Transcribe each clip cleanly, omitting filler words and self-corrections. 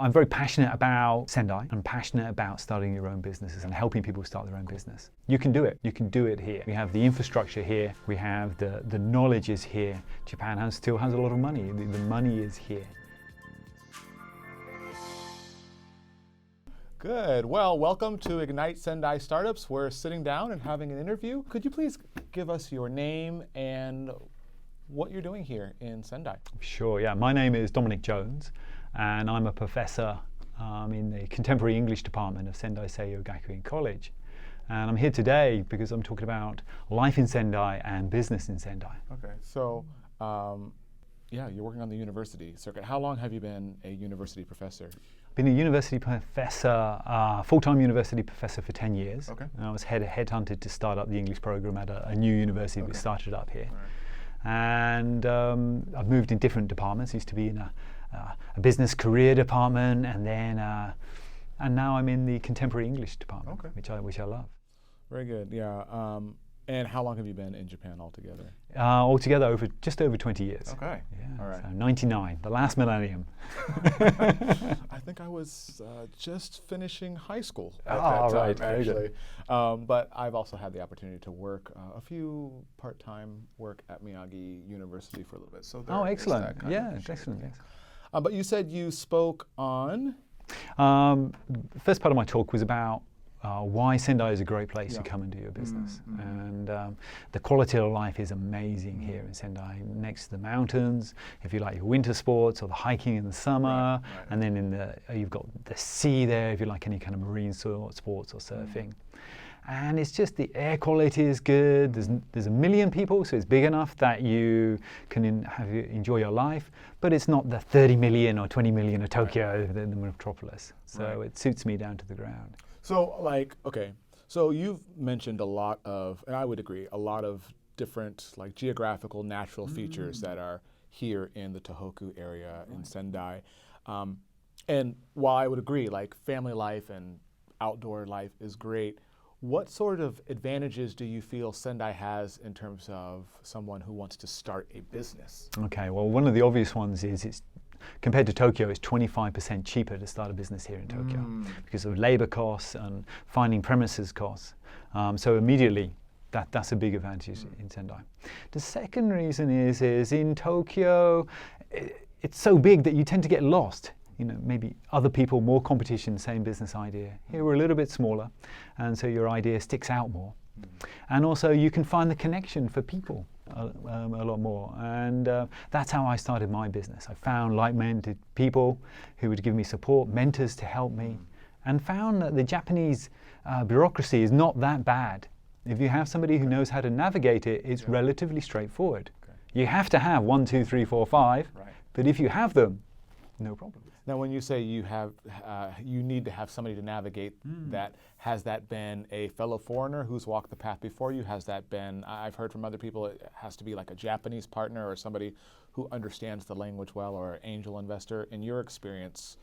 I'm very passionate about Sendai. I'm passionate about starting your own businesses and helping people start their own business. You can do it. You can do it here. We have the infrastructure here. We have the knowledge is here. Japan still has a lot of money. The money is here. Good. Well, welcome to Ignite Sendai Startups. We're sitting down and having an interview. Could you please give us your name and what you're doing here in Sendai? Sure, yeah. My name is Dominic Jones, and I'm a professor in the Contemporary English Department of Sendai Seiyo Gakuin College. And I'm here today because I'm talking about life in Sendai and business in Sendai. Okay, so you're working on the university circuit. How long have you been a university professor? Been a university professor, full-time university professor for 10 years. Okay. And I was headhunted to start up the English program at a new university we started up here. Right. And I've moved in different departments. I used to be in a business career department, and then and now I'm in the contemporary English department, which I love. Very good. Yeah. And how long have you been in Japan altogether? Altogether, just over 20 years. Okay. Yeah. All right. So 99, the last millennium. I think I was just finishing high school at that time, right. actually. But I've also had the opportunity to work a few part-time work at Miyagi University for a little bit. So excellent. Yeah, excellent. Yes. But you said you spoke on? The first part of my talk was about why Sendai is a great place to come and do your business. And the quality of life is amazing here in Sendai, next to the mountains, if you like your winter sports or the hiking in the summer, and then you've got the sea there if you like any kind of marine sports or surfing. And it's just the air quality is good. There's a million people, so it's big enough that you can enjoy your life, but it's not the 30 million or 20 million of Tokyo, the metropolis. So it suits me down to the ground. So so you've mentioned a lot of, and I would agree, a lot of different geographical natural features that are here in the Tohoku area in Sendai. And while I would agree, family life and outdoor life is great, what sort of advantages do you feel Sendai has in terms of someone who wants to start a business? Okay, well, one of the obvious ones is it's compared to Tokyo, it's 25% cheaper to start a business here in Tokyo because of labor costs and finding premises costs. So immediately, that's a big advantage in Sendai. The second reason is in Tokyo, it's so big that you tend to get lost. Maybe other people, more competition, same business idea. Here we're a little bit smaller, and so your idea sticks out more. And also you can find the connection for people a lot more. And that's how I started my business. I found like-minded people who would give me support, mentors to help me, and found that the Japanese bureaucracy is not that bad. If you have somebody who knows how to navigate it, it's relatively straightforward. Okay. You have to have 1, 2, 3, 4, 5, but if you have them, no problem. Now, when you say you need to have somebody to navigate that, has that been a fellow foreigner who's walked the path before you? Has that been, I've heard from other people, it has to be like a Japanese partner or somebody who understands the language well, or an angel investor. In your experience,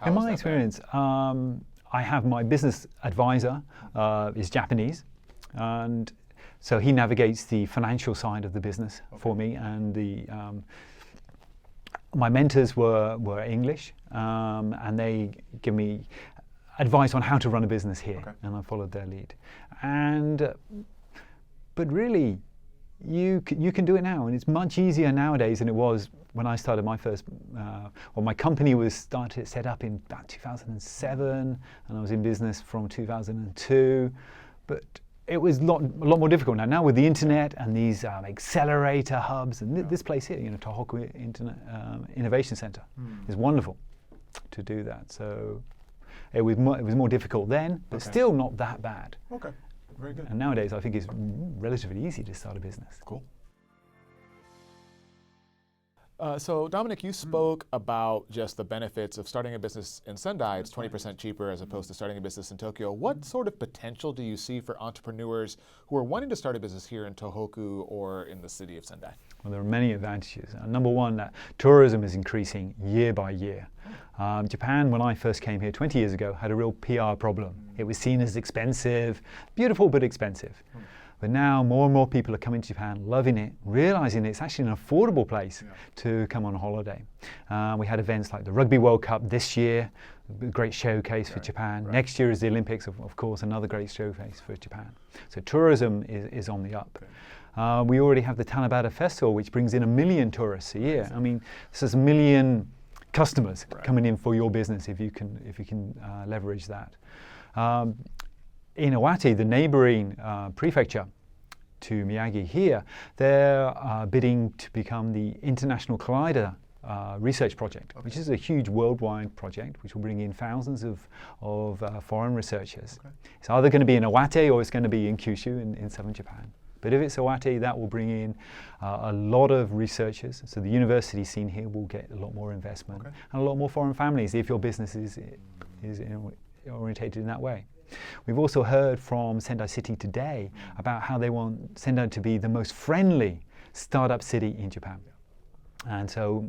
in my experience, I have my business advisor is Japanese, and so he navigates the financial side of the business for me, and my mentors were English, and they give me advice on how to run a business here, and I followed their lead. But really, you can do it now, and it's much easier nowadays than it was when I started my first. My company was set up in about 2007, and I was in business from 2002, but it was a lot more difficult now. Now with the internet and these accelerator hubs, and this place here, Tohoku Innovation Center, is wonderful to do that. So it was more difficult then, but still not that bad. Okay, very good. And nowadays, I think it's relatively easy to start a business. Cool. So Dominic, you spoke about just the benefits of starting a business in Sendai. It's 20% cheaper as opposed to starting a business in Tokyo. What sort of potential do you see for entrepreneurs who are wanting to start a business here in Tohoku or in the city of Sendai? Well, there are many advantages. Number one, tourism is increasing year by year. Japan, when I first came here 20 years ago, had a real PR problem. It was seen as expensive, beautiful but expensive. But now more and more people are coming to Japan, loving it, realizing it's actually an affordable place to come on holiday. We had events like the Rugby World Cup this year, a great showcase for Japan. Next year is the Olympics, of course, another great showcase for Japan. So tourism is on the up. We already have the Tanabata Festival, which brings in 1 million tourists a year. I mean, this is 1 million customers coming in for your business if you can leverage that. In Iwate, the neighboring prefecture to Miyagi here, they're bidding to become the International Collider research project, which is a huge worldwide project which will bring in thousands of foreign researchers. It's either going to be in Iwate or it's going to be in Kyushu in southern Japan. But if it's Iwate, that will bring in a lot of researchers. So the university scene here will get a lot more investment and a lot more foreign families if your business is orientated in that way. We've also heard from Sendai City today about how they want Sendai to be the most friendly startup city in Japan. And so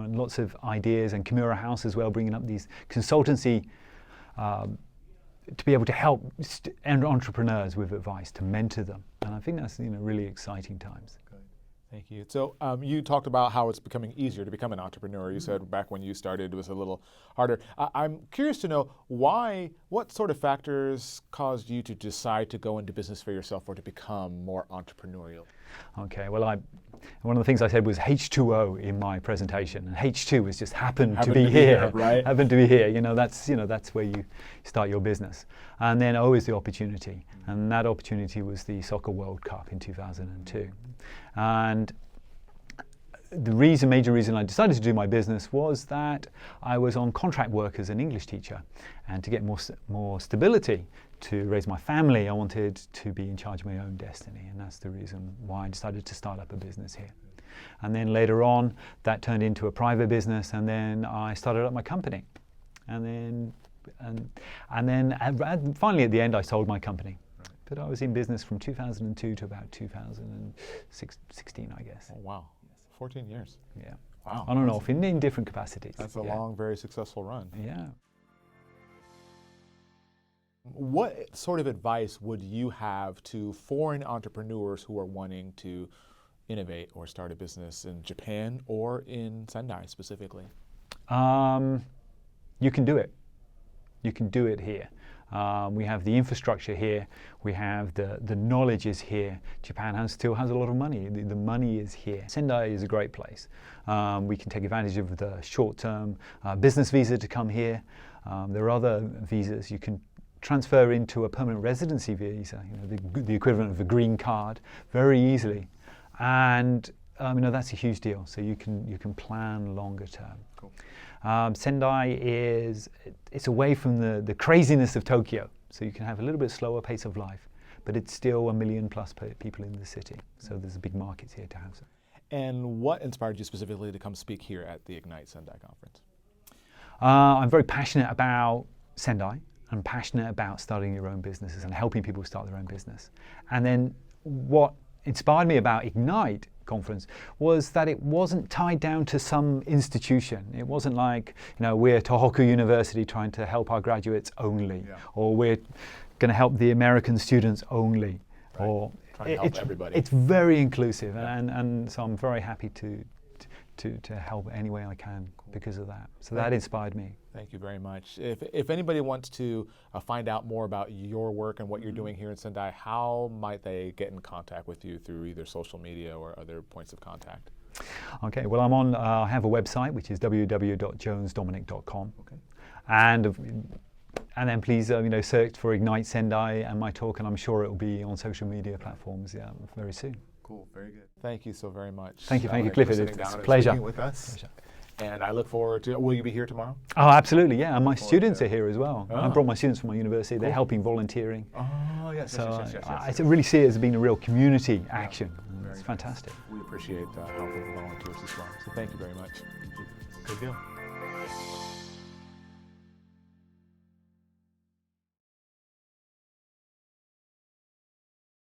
lots of ideas, and Kimura House as well, bringing up these consultancy to be able to help entrepreneurs with advice, to mentor them. And I think that's really exciting times. Thank you. So you talked about how it's becoming easier to become an entrepreneur. You said back when you started it was a little harder. I'm curious to know what sort of factors caused you to decide to go into business for yourself or to become more entrepreneurial? Okay, well, one of the things I said was H2O in my presentation, and H2 has just happened to be here. Right? Happened to be here. That's where you start your business. And then O is the opportunity, and that opportunity was the Soccer World Cup in 2002. And the major reason I decided to do my business was that I was on contract work as an English teacher, and to get more stability to raise my family, I wanted to be in charge of my own destiny, and that's the reason why I decided to start up a business here. And then later on, that turned into a private business, and then I started up my company, and then finally at the end, I sold my company. But I was in business from 2002 to about 2016, I guess. Oh, wow. 14 years. Yeah. Wow. On and off in different capacities. That's a long, very successful run. Yeah. What sort of advice would you have to foreign entrepreneurs who are wanting to innovate or start a business in Japan or in Sendai specifically? You can do it. You can do it here. We have the infrastructure here. We have the knowledge is here. Japan still has a lot of money. The money is here. Sendai is a great place. We can take advantage of the short-term business visa to come here. There are other visas. You can transfer into a permanent residency visa, the equivalent of a green card, very easily. And that's a huge deal. So you can plan longer term. Cool. Sendai it's away from the craziness of Tokyo, so you can have a little bit slower pace of life, but it's still 1 million plus people in the city, so there's a big market here to have some. And what inspired you specifically to come speak here at the Ignite Sendai conference? I'm very passionate about Sendai. I'm passionate about starting your own businesses and helping people start their own business. And then what inspired me about Ignite conference was that it wasn't tied down to some institution. It wasn't like, we're Tohoku University trying to help our graduates only, or we're going to help the American students only. Right. Or trying to help everybody. It's very inclusive, and so I'm very happy to help any way I can because of that. So that inspired me. Thank you very much. If anybody wants to find out more about your work and what you're doing here in Sendai, how might they get in contact with you through either social media or other points of contact? Okay, well, I have a website, which is www.jonesdominic.com. Okay. And then please search for Ignite Sendai and my talk, and I'm sure it will be on social media platforms very soon. Cool, very good. Thank you so very much. Thank you, Clifford. It's a pleasure. With us. And I look forward to, will you be here tomorrow? Oh, absolutely, yeah. And my students are here as well. I brought my students from my university. Cool. They're helping volunteering. Oh, yes. So I really see it as being a real community action. It's fantastic. We appreciate the help of the volunteers as well. So thank you very much. Good deal.